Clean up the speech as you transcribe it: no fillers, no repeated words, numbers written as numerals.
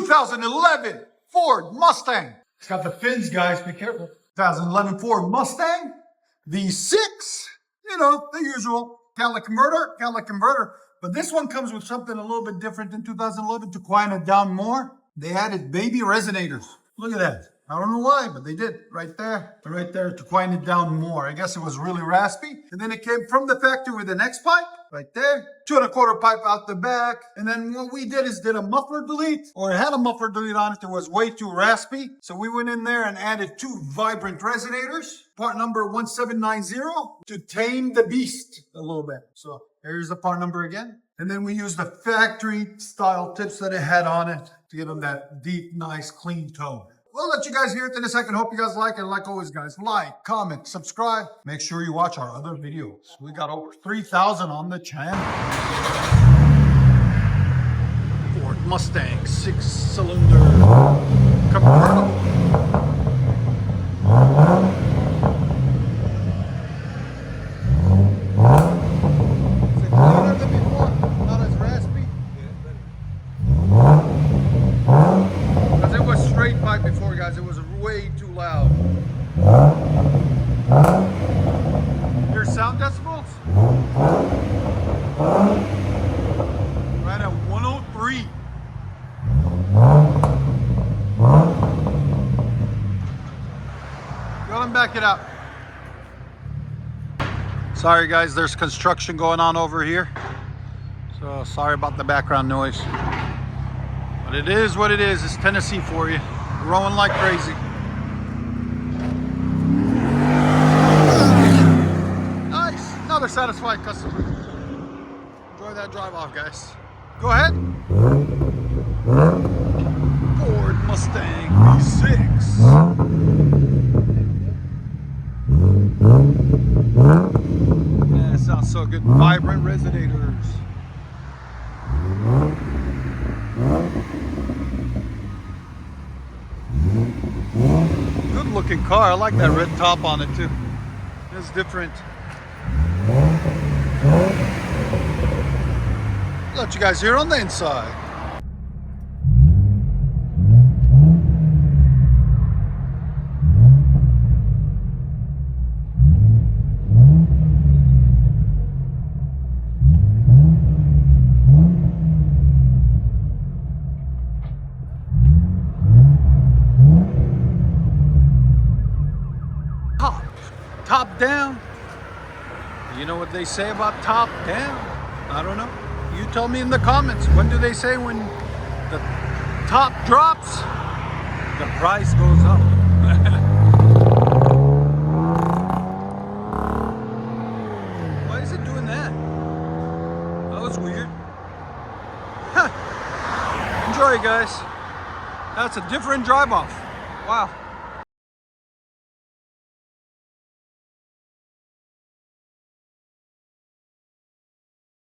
2011 Ford Mustang. It's got the fins, guys. Be careful. 2011 Ford Mustang V6. You know, the usual catalytic converter. But this one comes with something a little bit different than 2011 to quiet it down more. They added baby resonators. Look at that. I don't know why, but they did right there to quiet it down more. I guess it was really raspy. And then it came from the factory with an X pipe right there, 2 1/4 pipe out the back. And then what we did is did a muffler delete, or it had a muffler delete on it that was way too raspy. So we went in there and added 2 vibrant resonators, part number 1790, to tame the beast a little bit. So here's the part number again. And then we used the factory style tips that it had on it to give them that deep, nice, clean tone. We'll let you guys hear it in a second. Hope you guys like it. Like always, guys, like, comment, subscribe. Make sure you watch our other videos. We got over 3,000 on the channel. Ford Mustang 6-cylinder convertible. Is it cleaner than before? Not as raspy? Because it was straight pipe before, guys. It was way too loud. Your sound decibels? Right at 103. Go and back it up. Sorry guys, there's construction going on over here. So sorry about the background noise. But it is what it is. It's Tennessee for you. Rolling like crazy. Nice. Another satisfied customer. Enjoy that drive off, guys. Go ahead. Ford Mustang V6. Yeah, it sounds so good. Vibrant resonators. Good looking car. I like that red top on it too. It's different. Let you guys hear on the inside. Top down. You know what they say about top down? I don't know. You tell me in the comments. When do they say when the top drops, the price goes up? Why is it doing that? That was weird. Huh. Enjoy, guys. That's a different drive off. Wow.